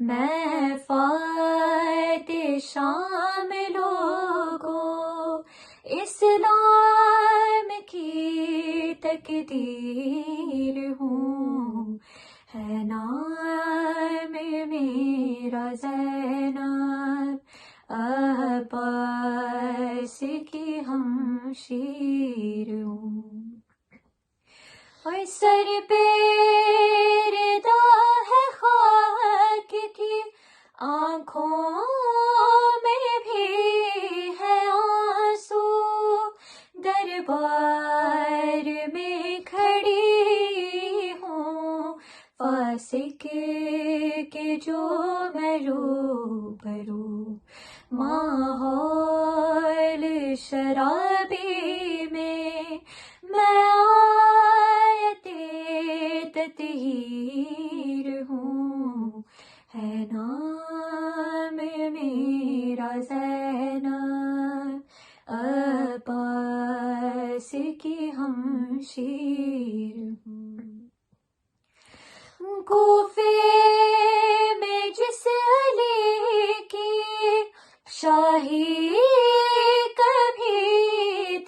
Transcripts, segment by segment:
میں فات شام لوگوں اسلام کی تقدیر ہوں، ہے نام میرا زینب عباس کی ہمشیر ہوں، اور سر پہ ردا ہے خاک کی، آنکھوں میں بھی ہے آنسو، دربار میں کھڑی ہوں فاسق کے جو میں روبرو، ماحول شرابی میں آیت تطہیر ہوں، ہے نام میرا زینب عباس کی ہمشیر ہوں، کوفے میں جس علی کی شاہی کبھی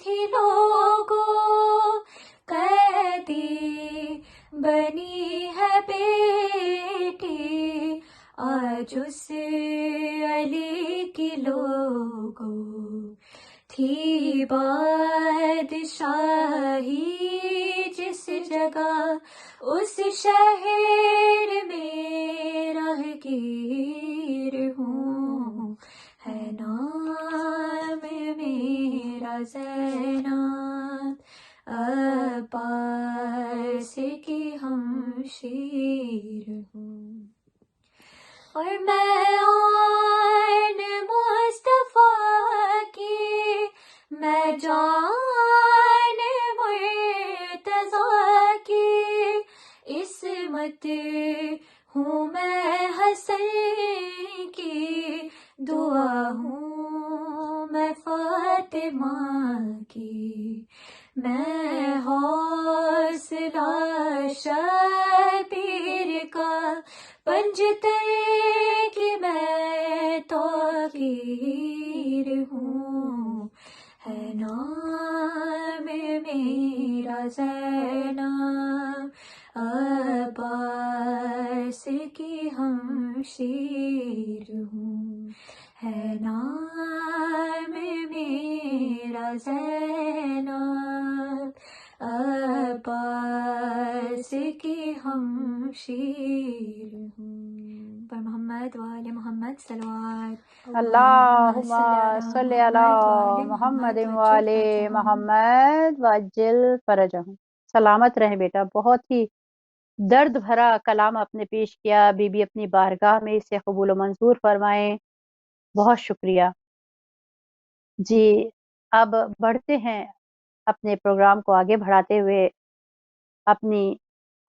تھی لوگوں، قیدی بنی ہے بیٹی آج اس علی کی لوگوں، تھی بادشاہی جس جگہ اس شہر میں راہگیر ہوں، ہے نام میرا زینب عباس کی ہمشیر ہوں، اور میں آن مصطفیٰ کی، میں جان مرتضیٰ کی، عصمت ہوں میں حسن کی، دعا ہوں میں فاطمہ کی، میں حوصلہ شبیر کا، پنجتن کی میں توقیر ہوں، ہے نام میرا زینب عباس کی ہمشیر ہوں، ہے نام میرا زینب عباس کی ہمشیر ہوں، پر محمد وآل محمد صلوات، اللہم صلی علی وآل محمد وعجل وآل فرجہم۔ محمد وعجل فرجہم۔ سلامت رہیں بیٹا، بہت ہی درد بھرا کلام آپ نے پیش کیا، بی بی اپنی بارگاہ میں اسے قبول و منظور فرمائیں، بہت شکریہ جی۔ اب بڑھتے ہیں اپنے پروگرام کو آگے بڑھاتے ہوئے اپنی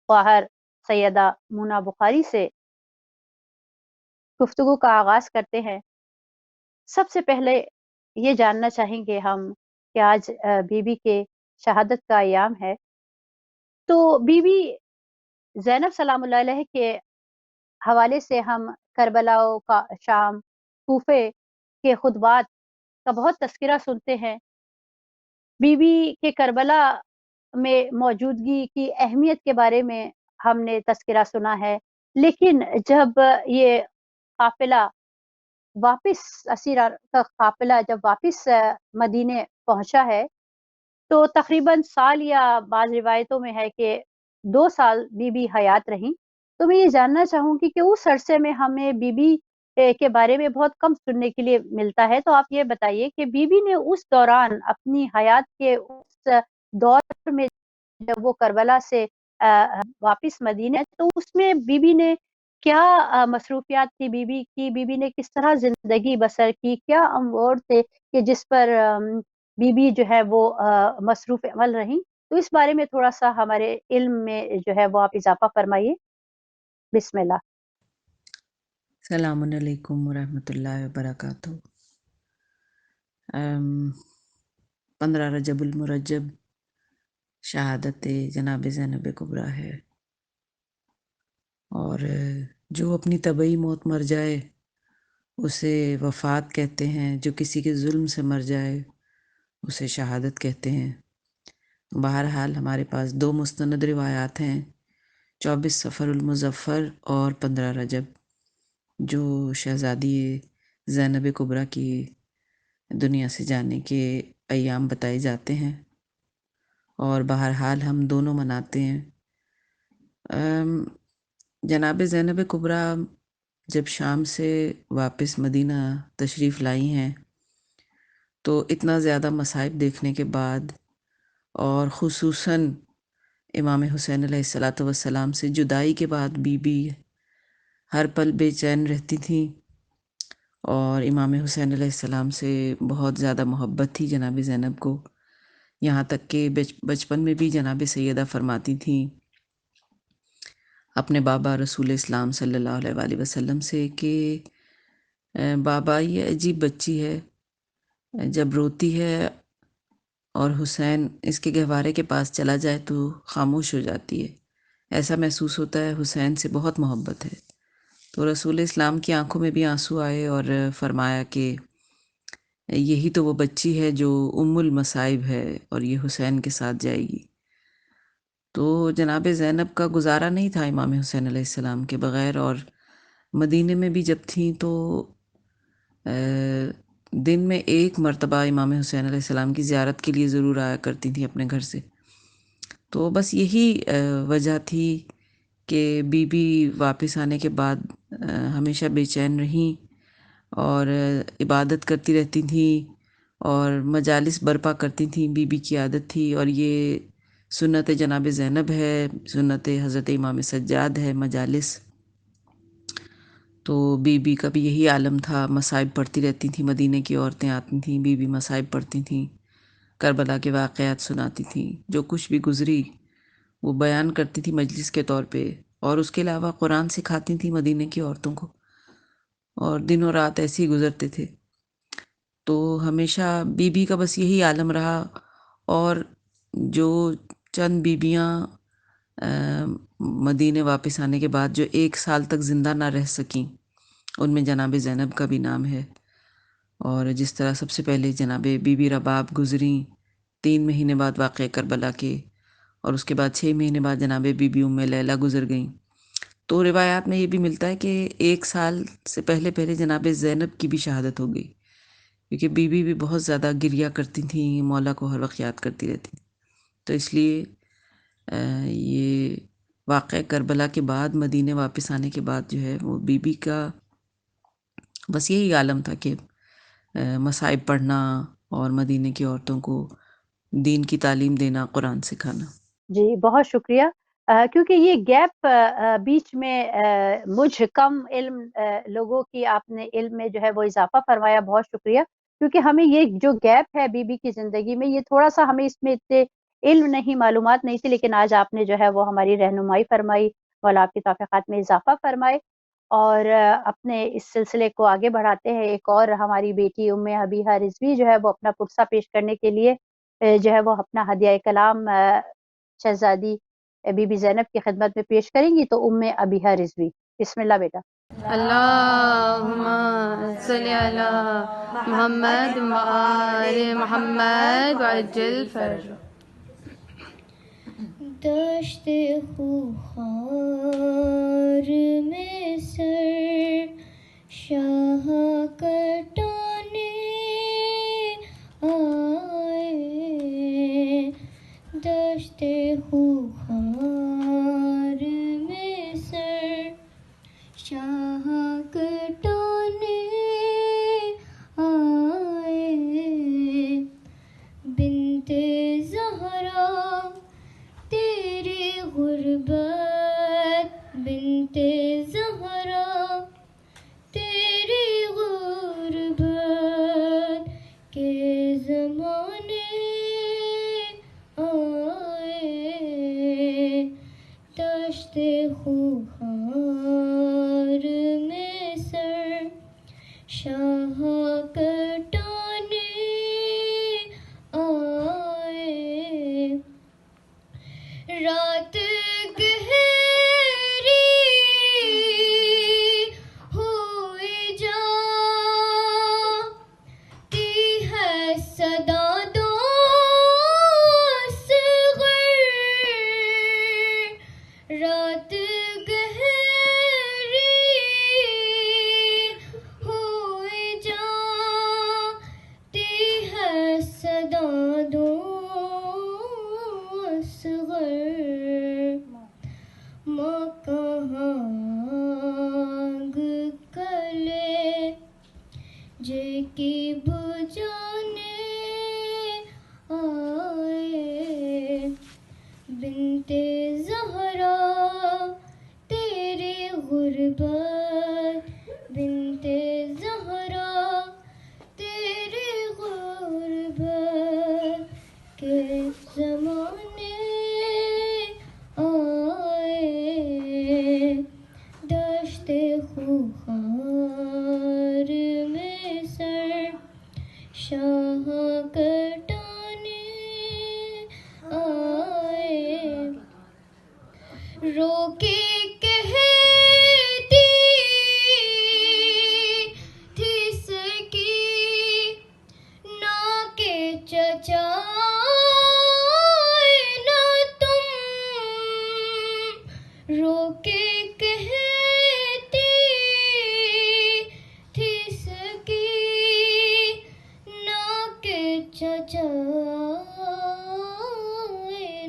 خواہر سیدہ مونا بخاری سے گفتگو کا آغاز کرتے ہیں۔ سب سے پہلے یہ جاننا چاہیں گے ہم کہ آج بی بی کے شہادت کا ایام ہے، تو بی بی زینب سلام اللہ علیہ کے حوالے سے ہم کربلا کا شام، کوفے کے خطبات کا بہت تذکرہ سنتے ہیں، بی بی کے کربلا میں موجودگی کی اہمیت کے بارے میں ہم نے تذکرہ سنا ہے، لیکن جب یہ قافلہ واپس اسیرہ کا قافلہ جب واپس مدینے پہنچا ہے تو تقریباً سال یا بعض روایتوں میں ہے کہ 2 سال بی بی حیات رہیں، تو میں یہ جاننا چاہوں گی کہ اس عرصے میں ہمیں بی بی کے بارے میں بہت کم سننے کے لیے ملتا ہے، تو آپ یہ بتائیے کہ بی بی نے اس دوران اپنی حیات کے اس دور میں جب وہ کربلا سے واپس مدینے، تو اس میں بی بی نے کیا مصروفیات تھی بی بی کی، بی بی نے کس طرح زندگی بسر کی، کیا امور تھے کہ جس پر بی بی جو ہے وہ مصروف عمل رہیں، تو اس بارے میں تھوڑا سا ہمارے علم میں جو ہے وہ آپ اضافہ فرمائیے، بسم اللہ۔ السلام علیکم ورحمۃ اللہ وبرکاتہ۔ 15 رجب المرجب شہادت جناب زینب کبریٰ ہے۔ اور جو اپنی طبعی موت مر جائے اسے وفات کہتے ہیں، جو کسی کے ظلم سے مر جائے اسے شہادت کہتے ہیں۔ بہرحال ہمارے پاس 2 مستند روایات ہیں، 24 صفر المظفر اور 15 رجب، جو شہزادی زینب کبریٰ کی دنیا سے جانے کے ایام بتائے جاتے ہیں، اور بہرحال ہم دونوں مناتے ہیں۔ جناب زینب کبریٰ جب شام سے واپس مدینہ تشریف لائی ہیں تو اتنا زیادہ مصائب دیکھنے کے بعد، اور خصوصاً امام حسین علیہ الصلاۃ والسلام سے جدائی کے بعد بی بی ہر پل بے چین رہتی تھیں، اور امام حسین علیہ السلام سے بہت زیادہ محبت تھی جناب زینب کو، یہاں تک کہ بچپن میں بھی جناب سیدہ فرماتی تھیں اپنے بابا رسول اسلام صلی اللہ علیہ وآلہ وسلم سے کہ بابا یہ عجیب بچی ہے، جب روتی ہے اور حسین اس کے گہوارے کے پاس چلا جائے تو خاموش ہو جاتی ہے، ایسا محسوس ہوتا ہے حسین سے بہت محبت ہے۔ تو رسول اسلام کی آنکھوں میں بھی آنسو آئے اور فرمایا کہ یہی تو وہ بچی ہے جو ام المصائب ہے اور یہ حسین کے ساتھ جائے گی۔ تو جناب زینب کا گزارا نہیں تھا امام حسین علیہ السلام کے بغیر، اور مدینے میں بھی جب تھیں تو دن میں 1 مرتبہ امام حسین علیہ السلام کی زیارت کے لیے ضرور آیا کرتی تھیں اپنے گھر سے۔ تو بس یہی وجہ تھی کہ بی بی واپس آنے کے بعد ہمیشہ بے چین رہیں، اور عبادت کرتی رہتی تھیں اور مجالس برپا کرتی تھیں، بی بی کی عادت تھی، اور یہ سنت جناب زینب ہے، سنت حضرت امام سجاد ہے مجالس۔ تو بی بی کا بھی یہی عالم تھا، مصائب پڑھتی رہتی تھیں، مدینے کی عورتیں آتی تھیں، بی بی مصائب پڑھتی تھیں، کربلا کے واقعات سناتی تھیں، جو کچھ بھی گزری وہ بیان کرتی تھی مجلس کے طور پہ، اور اس کے علاوہ قرآن سکھاتی تھیں مدینے کی عورتوں کو، اور دن و رات ایسے ہی گزرتے تھے۔ تو ہمیشہ بی بی کا بس یہی عالم رہا، اور جو چند بیبیاں مدینے واپس آنے کے بعد جو 1 سال تک زندہ نہ رہ سکیں، ان میں جناب زینب کا بھی نام ہے۔ اور جس طرح سب سے پہلے جناب بی بی رباب گزریں 3 مہینے بعد واقعہ کربلا کے، اور اس کے بعد 6 مہینے بعد جناب بی بی ام لیلہ گزر گئیں۔ تو روایات میں یہ بھی ملتا ہے کہ 1 سال سے پہلے پہلے جناب زینب کی بھی شہادت ہو گئی، کیونکہ بی بی بھی بہت زیادہ گریہ کرتی تھیں، مولا کو ہر وقت یاد کرتی رہتی تھیں۔ تو اس لیے یہ واقعہ کربلا کے بعد مدینے واپس آنے کے بعد جو ہے وہ بی بی کا بس یہی عالم تھا کہ مصائب پڑھنا اور مدینے کی عورتوں کو دین کی تعلیم دینا، قرآن سکھانا۔ جی بہت شکریہ، کیونکہ یہ گیپ بیچ میں مجھ کم علم لوگوں کی آپ نے علم میں جو ہے وہ اضافہ فرمایا، بہت شکریہ، کیونکہ ہمیں یہ جو گیپ ہے بی بی کی زندگی میں، یہ تھوڑا سا ہمیں اس میں اتنے علم نہیں، معلومات نہیں تھی، لیکن آج آپ نے جو ہے وہ ہماری رہنمائی فرمائی، مولا آپ کی توفیقات میں اضافہ فرمائے، اور اپنے اس سلسلے کو آگے بڑھاتے ہیں۔ ایک اور ہماری بیٹی ام حبیحہ رضوی جو ہے وہ اپنا پرسہ پیش کرنے کے لیے جو ہے وہ اپنا ہدیہ کلام شہزادی بی بی زینب کی خدمت میں پیش کریں گی، تو ام ابیحہ رضوی، بسم اللہ بیٹا۔ اللہم صلی علی محمد وآل محمد وعجل فرج۔ دشت خوخار میں سر شاہ کٹانے آئے، دشت خوخار میں سر شاہ کٹانے آئے، بنت زہرا تیری غربت، بنت زہرا تیری غربت کے زمانے آئے، دشت خوخار میں سر شاہ کٹانے آئے، رات گہری خوخار میں سر شاہ کٹانے آئے، رو کے کہتی تھی سکینہ کے چچا نہ تم، رو کے کہتی تھی سکینہ کے چچا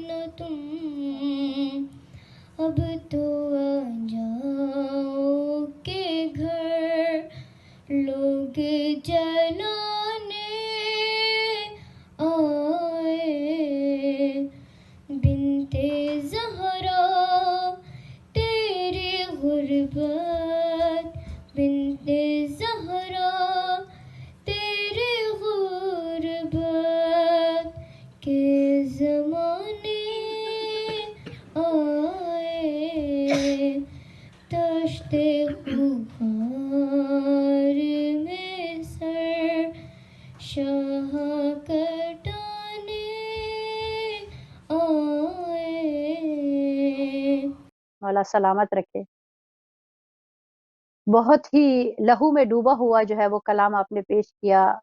نہ تم، اب تو آ جاؤ کہ گھر لوگ جلانے آئے، بنت زہرا تیری غربت، بنت زہرا تیری غربت کے زمانے آئے، دشت خوخار میں سر شاہ کٹانے آئے۔ مولا سلامت رکھے۔ بہت ہی لہو میں ڈوبا ہوا جو ہے وہ کلام آپ نے پیش کیا۔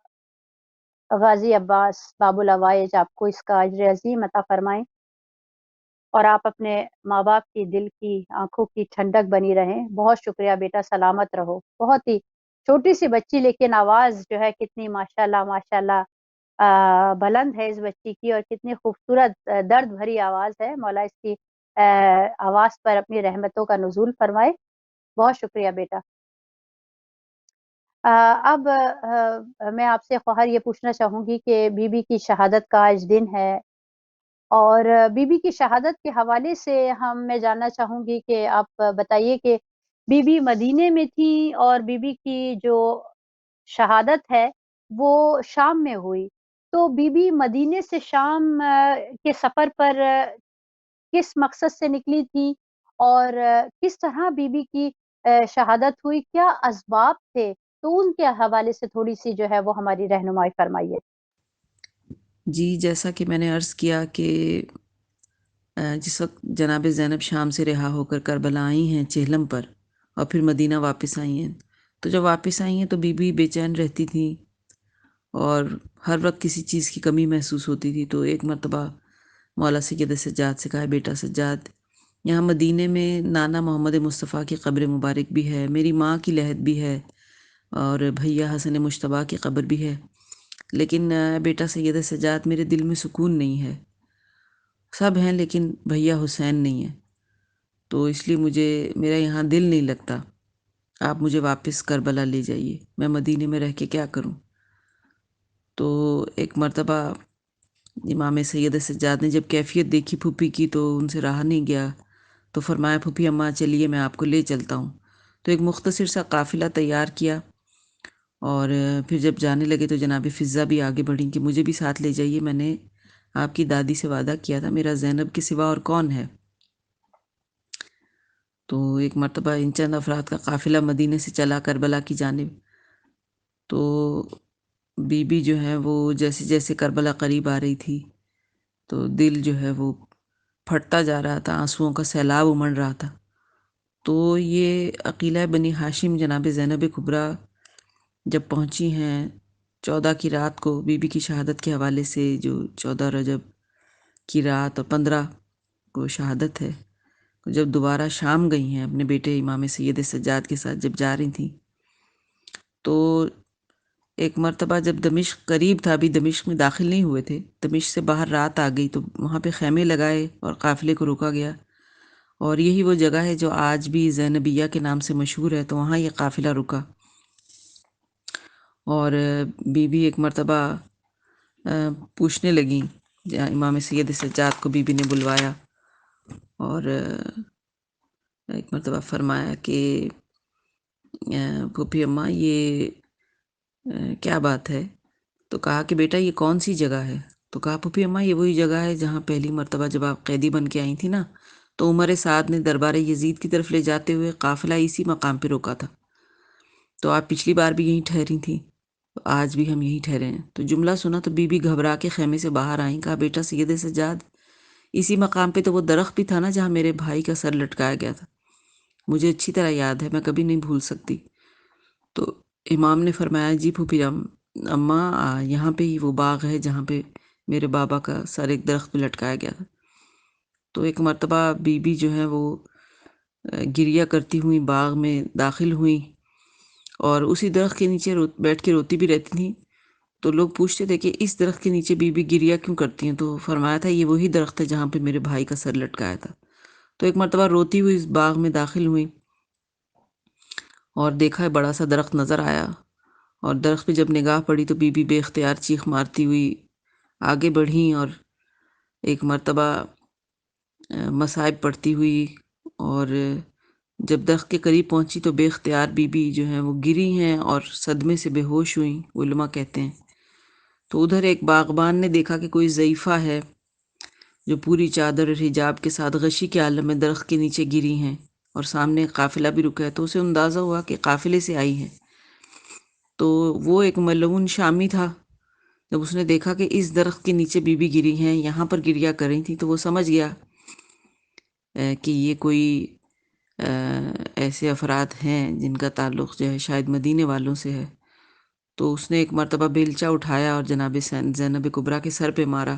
غازی عباس باب العوائج آپ کو اس کا اجر عظیم عطا فرمائیں، اور آپ اپنے ماں باپ کی دل کی آنکھوں کی ٹھنڈک بنی رہیں۔ بہت شکریہ بیٹا، سلامت رہو۔ بہت ہی چھوٹی سی بچی لیکن آواز جو ہے کتنی ماشاءاللہ ماشاءاللہ بلند ہے اس بچی کی، اور کتنی خوبصورت درد بھری آواز ہے۔ مولا اس کی آواز پر اپنی رحمتوں کا نزول فرمائے۔ بہت شکریہ بیٹا۔ اب میں آپ سے خواہر یہ پوچھنا چاہوں گی کہ بی بی کی شہادت کا آج دن ہے، اور بی بی کی شہادت کے حوالے سے میں جاننا چاہوں گی کہ آپ بتائیے کہ بی بی مدینے میں تھی، اور بی بی کی جو شہادت ہے وہ شام میں ہوئی، تو بی بی مدینے سے شام کے سفر پر کس مقصد سے نکلی تھی، اور کس طرح بی بی کی شہادت ہوئی، کیا اسباب تھے، تو ان کے حوالے سے تھوڑی سی جو ہے وہ ہماری رہنمائی فرمائیے۔ جی، جیسا کہ میں نے عرض کیا کہ جس وقت جناب زینب شام سے رہا ہو کر کربلا آئی ہیں چہلم پر، اور پھر مدینہ واپس آئی ہیں، تو جب واپس آئی ہیں تو بی بی بے چین رہتی تھیں، اور ہر وقت کسی چیز کی کمی محسوس ہوتی تھی۔ تو ایک مرتبہ مولا سید سجاد سے کہا، بیٹا سجاد، یہاں مدینے میں نانا محمد مصطفیٰ کی قبر مبارک بھی ہے، میری ماں کی لحد بھی ہے، اور بھیا حسن مجتبیٰ کی قبر بھی ہے، لیکن بیٹا سید سجاد میرے دل میں سکون نہیں ہے، سب ہیں لیکن بھیا حسین نہیں ہے، تو اس لیے میرا یہاں دل نہیں لگتا، آپ مجھے واپس کربلا لے جائیے، میں مدینے میں رہ کے کیا کروں۔ تو ایک مرتبہ امام سید سجاد نے جب کیفیت دیکھی پھوپھی کی تو ان سے رہا نہیں گیا، تو فرمایا، پھوپھی اماں چلیے میں آپ کو لے چلتا ہوں۔ تو ایک مختصر سا قافلہ تیار کیا، اور پھر جب جانے لگے تو جناب فضہ بھی آگے بڑھیں کہ مجھے بھی ساتھ لے جائیے، میں نے آپ کی دادی سے وعدہ کیا تھا، میرا زینب کے سوا اور کون ہے۔ تو ایک مرتبہ ان چند افراد کا قافلہ مدینے سے چلا کربلا کی جانب، تو بی بی جو ہے وہ جیسے جیسے کربلا قریب آ رہی تھی تو دل جو ہے وہ پھٹتا جا رہا تھا، آنسوؤں کا سیلاب امڑ رہا تھا۔ تو یہ عقیلہ بنی ہاشم جناب زینب کبریٰ جب پہنچی ہیں 14 کی رات کو، بی بی کی شہادت کے حوالے سے، جو 14 رجب کی رات اور 15 کو شہادت ہے، جب دوبارہ شام گئی ہیں اپنے بیٹے امام سید سجاد کے ساتھ جب جا رہی تھیں، تو ایک مرتبہ جب دمشق قریب تھا، ابھی دمشق میں داخل نہیں ہوئے تھے، دمشق سے باہر رات آ گئی، تو وہاں پہ خیمے لگائے اور قافلے کو روکا گیا، اور یہی وہ جگہ ہے جو آج بھی زینبیہ کے نام سے مشہور ہے، تو وہاں یہ قافلہ رکا، اور بی بی ایک مرتبہ پوچھنے لگیں، امام سید سجاد کو بی بی نے بلوایا، اور ایک مرتبہ فرمایا کہ پھوپھی اماں یہ کیا بات ہے، تو کہا کہ بیٹا یہ کون سی جگہ ہے، تو کہا پھوپھی اماں یہ وہی جگہ ہے جہاں پہلی مرتبہ جب آپ قیدی بن کے آئی تھی نا، تو عمر سعد نے دربار یزید کی طرف لے جاتے ہوئے قافلہ اسی مقام پہ روکا تھا۔ تو آپ پچھلی بار بھی یہیں ٹھہری تھیں، آج بھی ہم یہیں ٹھہرے ہیں۔ تو جملہ سنا تو بی بی گھبرا کے خیمے سے باہر آئیں، کہا بیٹا سید سجاد، اسی مقام پہ تو وہ درخت بھی تھا نا جہاں میرے بھائی کا سر لٹکایا گیا تھا، مجھے اچھی طرح یاد ہے، میں کبھی نہیں بھول سکتی۔ تو امام نے فرمایا جی پھوپھی اماں یہاں پہ ہی وہ باغ ہے جہاں پہ میرے بابا کا سر ایک درخت پہ لٹکایا گیا تھا۔ تو ایک مرتبہ بی بی جو ہے وہ گریہ کرتی ہوئی باغ میں داخل ہوئیں اور اسی درخت کے نیچے بیٹھ کے روتی بھی رہتی تھیں۔ تو لوگ پوچھتے تھے کہ اس درخت کے نیچے بی بی گریہ کیوں کرتی ہیں؟ تو فرمایا تھا یہ وہی درخت ہے جہاں پہ میرے بھائی کا سر لٹکایا تھا۔ تو ایک مرتبہ روتی ہوئی اس باغ میں داخل ہوئیں اور دیکھا ہے بڑا سا درخت نظر آیا، اور درخت پہ جب نگاہ پڑی تو بی بی بے اختیار چیخ مارتی ہوئی آگے بڑھیں، اور ایک مرتبہ مصائب پڑھتی ہوئی، اور جب درخت کے قریب پہنچی تو بے اختیار بی بی جو ہیں وہ گری ہیں اور صدمے سے بے ہوش ہوئیں، علماء کہتے ہیں۔ تو ادھر ایک باغبان نے دیکھا کہ کوئی ضعیفہ ہے جو پوری چادر اور حجاب کے ساتھ غشی کے عالم میں درخت کے نیچے گری ہیں، اور سامنے ایک قافلہ بھی رکا ہے، تو اسے اندازہ ہوا کہ قافلے سے آئی ہیں۔ تو وہ ایک ملعون شامی تھا، جب اس نے دیکھا کہ اس درخت کے نیچے بی بی گری ہیں، یہاں پر گریہ کر رہی تھیں، تو وہ سمجھ گیا کہ یہ کوئی ایسے افراد ہیں جن کا تعلق جو ہے شاید مدینے والوں سے ہے۔ تو اس نے ایک مرتبہ بیلچہ اٹھایا اور جناب زینب کبریٰ کے سر پہ مارا،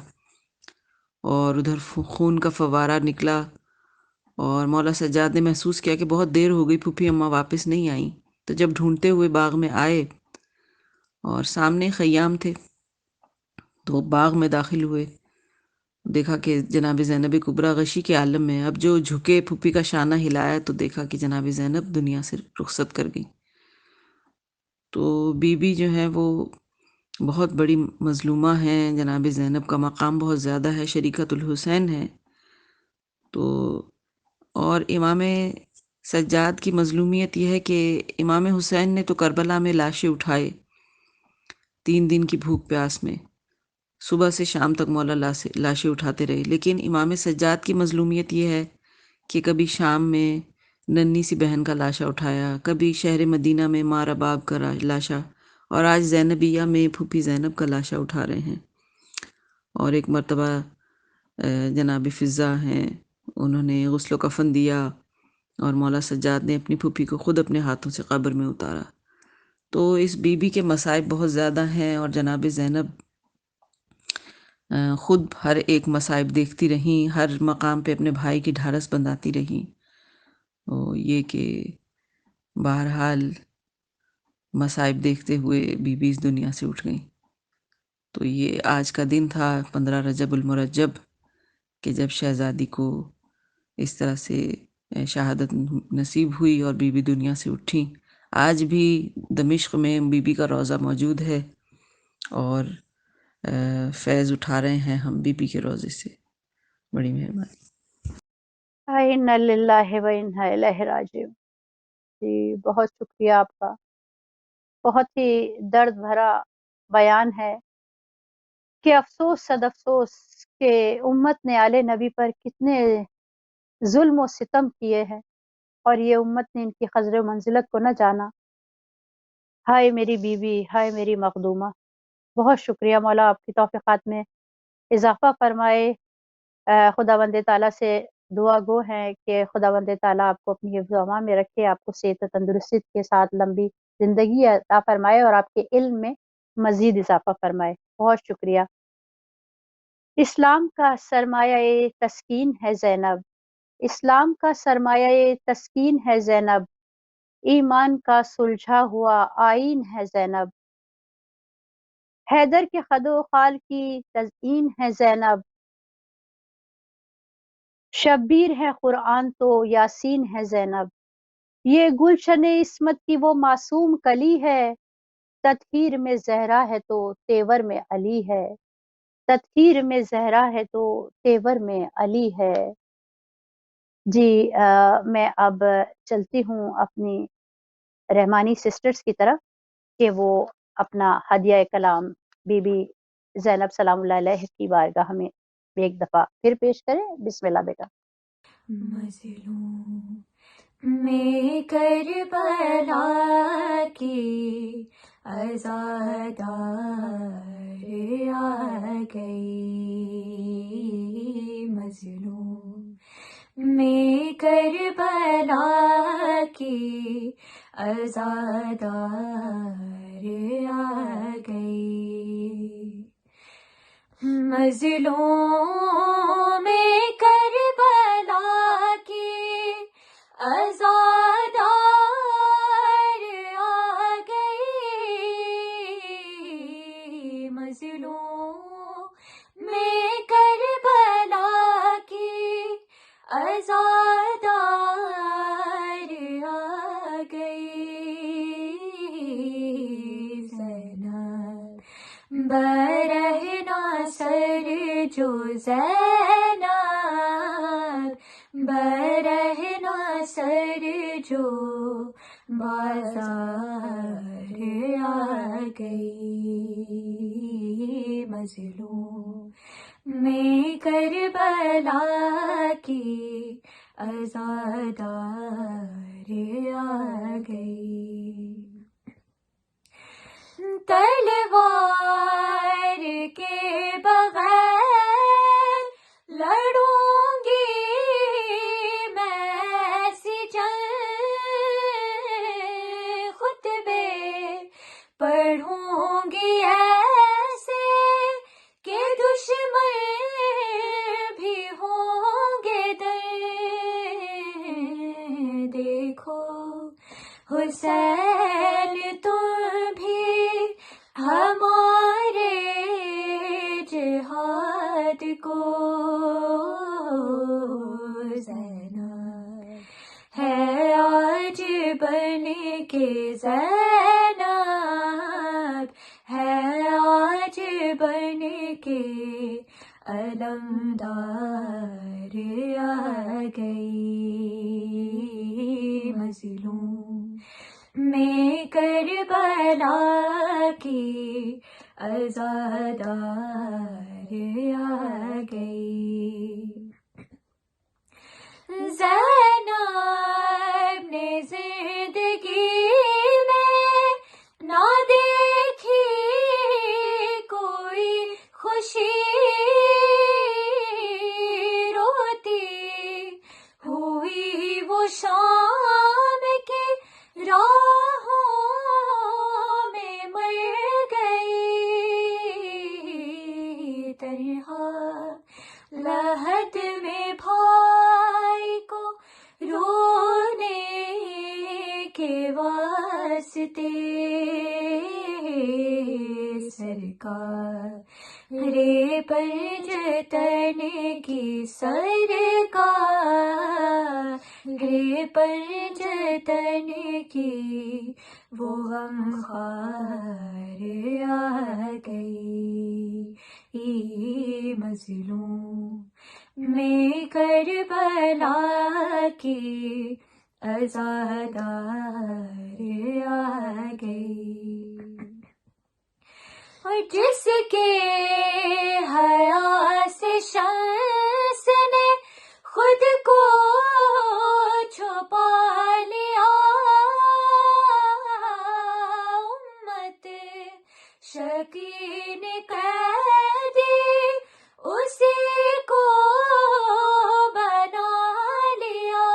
اور ادھر خون کا فوارہ نکلا، اور مولا سجاد نے محسوس کیا کہ بہت دیر ہو گئی، پھوپھی اماں واپس نہیں آئیں۔ تو جب ڈھونڈتے ہوئے باغ میں آئے اور سامنے خیام تھے، تو باغ میں داخل ہوئے، دیکھا کہ جناب زینب کبریٰ غشی کے عالم میں، اب جو جھکے پھوپھی کا شانہ ہلایا تو دیکھا کہ جناب زینب دنیا سے رخصت کر گئی۔ تو بی بی جو ہے وہ بہت بڑی مظلومہ ہیں، جناب زینب کا مقام بہت زیادہ ہے، شریکت الحسین ہے۔ تو اور امام سجاد کی مظلومیت یہ ہے کہ امام حسین نے تو کربلا میں لاشیں اٹھائے 3 دن کی بھوک پیاس میں، صبح سے شام تک مولا لاشیں اٹھاتے رہے، لیکن امام سجاد کی مظلومیت یہ ہے کہ کبھی شام میں ننھی سی بہن کا لاشا اٹھایا، کبھی شہر مدینہ میں ماں رباب کا لاشا، اور آج زینبیہ میں پھوپھی زینب کا لاشا اٹھا رہے ہیں۔ اور ایک مرتبہ جناب فضہ ہیں، انہوں نے غسل و کفن دیا، اور مولا سجاد نے اپنی پھوپھی کو خود اپنے ہاتھوں سے قبر میں اتارا۔ تو اس بی بی کے مصائب بہت زیادہ ہیں، اور جناب زینب خود ہر ایک مصائب دیکھتی رہیں، ہر مقام پہ اپنے بھائی کی ڈھارس بندھاتی رہیں۔ یہ کہ بہرحال مصائب دیکھتے ہوئے بی بی اس دنیا سے اٹھ گئیں۔ تو یہ آج کا دن تھا 15 رجب المرجب، کہ جب شہزادی کو اس طرح سے شہادت نصیب ہوئی اور بی بی دنیا سے اٹھیں۔ آج بھی دمشق میں بی بی کا روضہ موجود ہے، اور فیض اٹھا رہے ہیں ہم بی بی کے روضے سے۔ بڑی مہربانی۔ اِنَّا لِلَّهِ وَإِنَّا إِلَيْهِ راجعون۔ جی بہت شکریہ آپ کا، بہت ہی درد بھرا بیان ہے کہ افسوس صد افسوس کہ امت نے آل نبی پر کتنے ظلم و ستم کیے ہیں، اور یہ امت نے ان کی قدر و منزلت کو نہ جانا۔ ہائے میری بیوی، ہائے میری مخدومہ، بہت شکریہ، مولا آپ کی توفیقات میں اضافہ فرمائے۔ خداوند تعالیٰ سے دعا گو ہیں کہ خداوند تعالیٰ آپ کو اپنی حفظ و امان میں رکھے، آپ کو صحت و تندرستی کے ساتھ لمبی زندگی عطا فرمائے، اور آپ کے علم میں مزید اضافہ فرمائے۔ بہت شکریہ۔ اسلام کا سرمایہ تسکین ہے زینب، اسلام کا سرمایہ تسکین ہے زینب، ایمان کا سلجھا ہوا آئین ہے زینب، حیدر کے خد و خال کی تزئین ہے زینب، شبیر ہے قرآن تو یاسین ہے زینب، یہ گلشن عصمت کی وہ معصوم کلی ہے، تطہیر میں زہرا ہے تو تیور میں علی ہے، تطہیر میں زہرا ہے تو تیور میں علی ہے۔ جی میں اب چلتی ہوں اپنی رحمانی سسٹرز کی طرف کہ وہ اپنا ہدیہ کلام بی بی زینب سلام اللہ علیہ کی بارگاہ میں ایک دفعہ پھر پیش کریں۔ بسم اللہ بیٹا۔ مظلوم میں کربلا کی عزادار آ گئی، مظلوم میں کربلا کی عزادار آ گئی، مظلوم میں کربلا کی عزادار آ گئی، مظلوم میں کربلا کی عزادار آ گئی، زینب برہنہ سر جو زینب برہنہ سر جو بازار آ گئی، مظلوم میں کربلا کی عزادار آ گئی، تلوار کے بغیر لڑوں گی میں ایسی جنگ، خطبے پڑھوں گی ایسے کہ دشمن بھی ہوں گے در، دیکھو حسین تم بھی ہمارے جہاد کو، زینب ہے آج بن کے زینب ہے آج بن کے علمدار آ گئی، مظلوم میں کربلا کی عزادار آ گئی، زینب نے زندگی میں نہ دیکھی کوئی خوشی، روتی ہوئی وہ شام کے راہوں میں مر گئی، تنہا لحد میں بھائی کو رونے کے واسطے، سرکار رے پر جتن کی سرکار رے پر جتن کی وہ غمخوار آ گئی، مظلوم میں کربلا کی عزادار آ گئی، اور جس کے حیا سے شمس نے خود کو چھپا لیا، امت شکی نے قیدی اسی کو بنا لیا،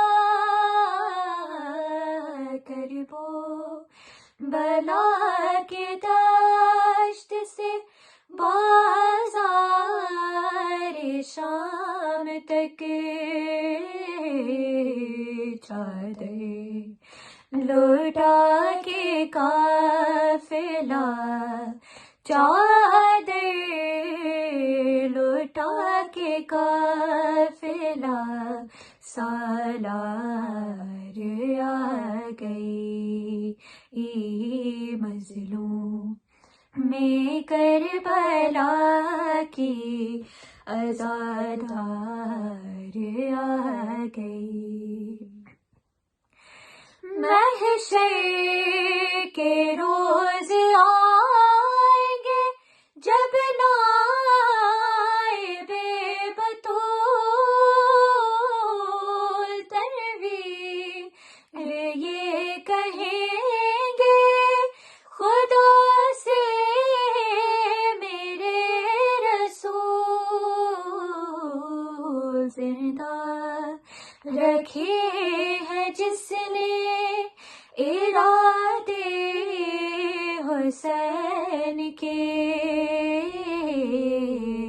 کربو بلا کے دشت سے بازار شام تک چادر لوٹا کے قافلہ، چادر لوٹا کے قافلہ سالار آ گئی، مظلوم میں کربلا کی عزادار آ گئی، محشر کے روز آئیں گے جب نائب بطول حسین کے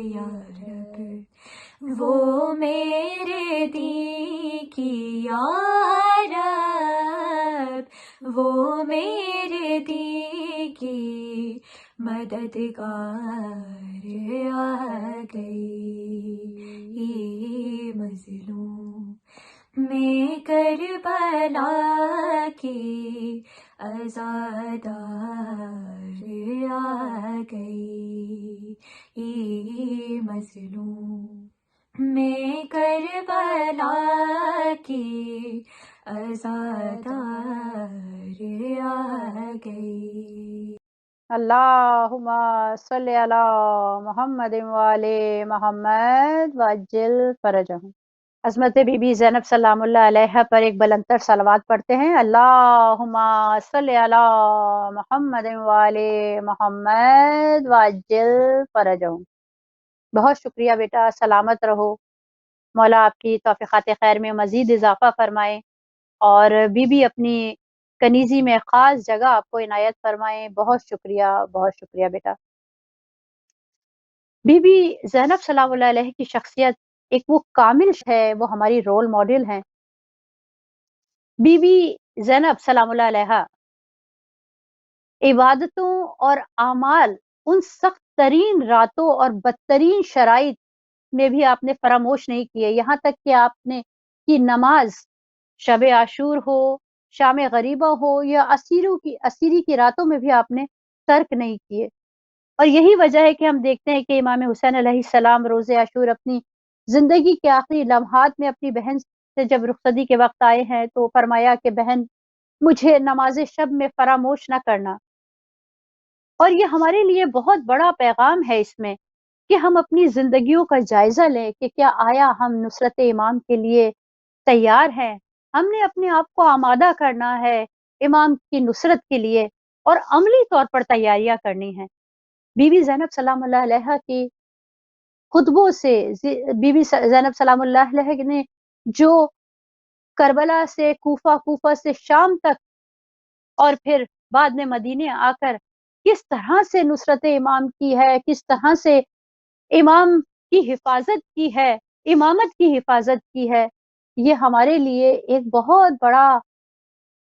یا رب، وہ میرے دین کی یا رب، وہ میرے دین کی مددگار آ گئی، مظلوم میں کربلا کی عزادار آ گئی، مظلوم میں کربلا کی عزادار آ گئی۔ اللہم صلی علی محمد وآل محمد وعجل فرجہم۔ عظمت بی بی زینب سلام اللہ علیہ پر ایک بلندتر صلوات پڑھتے ہیں۔ اللہم صلی علی محمد وآل محمد وعجل فرجہم۔ بہت شکریہ بیٹا، سلامت رہو، مولا آپ کی توفیقات خیر میں مزید اضافہ فرمائیں، اور بی بی اپنی کنیزی میں خاص جگہ آپ کو عنایت فرمائیں۔ بہت شکریہ بیٹا۔ بی بی زینب سلام اللہ علیہ کی شخصیت ایک وہ کامل ہے، وہ ہماری رول ماڈل ہیں۔ بی بی زینب سلام اللہ علیہ عبادتوں اور اعمال ان سخت ترین راتوں اور بدترین شرائط میں بھی آپ نے فراموش نہیں کیے، یہاں تک کہ آپ نے کی نماز شب عاشور ہو، شام غریبہ ہو یا اسیری کی راتوں میں بھی آپ نے ترک نہیں کیے۔ اور یہی وجہ ہے کہ ہم دیکھتے ہیں کہ امام حسین علیہ السلام روز عاشور اپنی زندگی کے آخری لمحات میں اپنی بہن سے جب رخصتی کے وقت آئے ہیں تو فرمایا کہ بہن مجھے نماز شب میں فراموش نہ کرنا۔ اور یہ ہمارے لیے بہت بڑا پیغام ہے اس میں کہ ہم اپنی زندگیوں کا جائزہ لیں کہ کیا آیا ہم نصرت امام کے لیے تیار ہیں۔ ہم نے اپنے آپ کو آمادہ کرنا ہے امام کی نصرت کے لیے اور عملی طور پر تیاریاں کرنی ہیں۔ بی بی زینب سلام اللہ علیہ کی خطبوں سے بی بی زینب سلام اللہ علیہ نے جو کربلا سے کوفہ سے شام تک اور پھر بعد میں مدینے آ کر کس طرح سے نصرت امام کی ہے، کس طرح سے امام کی حفاظت کی ہے، امامت کی حفاظت کی ہے، یہ ہمارے لیے ایک بہت بڑا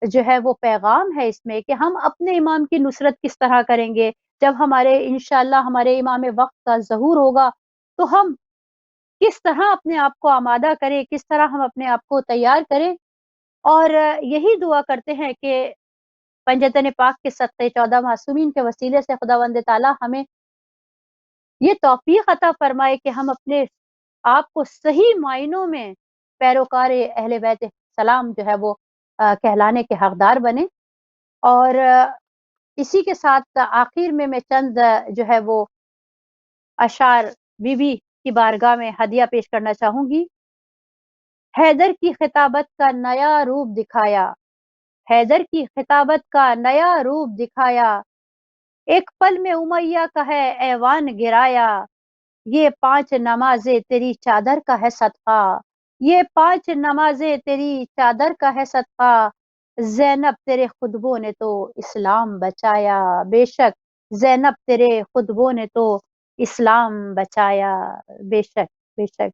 جو ہے وہ پیغام ہے اس میں کہ ہم اپنے امام کی نصرت کس طرح کریں گے۔ جب ہمارے انشاءاللہ ہمارے امام وقت کا ظہور ہوگا تو ہم کس طرح اپنے آپ کو آمادہ کریں، کس طرح ہم اپنے آپ کو تیار کریں، اور یہی دعا کرتے ہیں کہ پنجتن پاک کے صدقے 14 معصومین کے وسیلے سے خداوند تعالیٰ ہمیں یہ توفیق عطا فرمائے کہ ہم اپنے آپ کو صحیح معنوں میں پیروکار اہل بیت سلام جو ہے وہ کہلانے کے حقدار بنے۔ اور اسی کے ساتھ آخر میں چند جو ہے وہ اشعار بی بی کی بارگاہ میں ہدیہ پیش کرنا چاہوں گی۔ حیدر کی خطابت کا نیا روپ دکھایا، حیدر کی خطابت کا نیا روپ دکھایا، ایک پل میں امیہ کا ہے ایوان گرایا، یہ 5 نمازیں تیری چادر کا ہے صدقہ، یہ 5 نمازیں تیری چادر کا ہے صدقہ، زینب تیرے خطبوں نے تو اسلام بچایا، بے شک زینب تیرے خطبوں نے تو اسلام بچایا، بے شک بے شک۔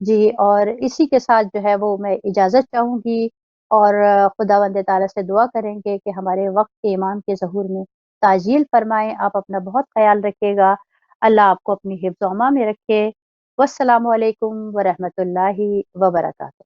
جی، اور اسی کے ساتھ جو ہے وہ میں اجازت چاہوں گی، اور خداوند تعالیٰ سے دعا کریں گے کہ ہمارے وقت کے امام کے ظہور میں تعجیل فرمائیں۔ آپ اپنا بہت خیال رکھیے گا، اللہ آپ کو اپنی حفظ و امان میں رکھے۔ والسلام علیکم ورحمۃ اللہ وبرکاتہ۔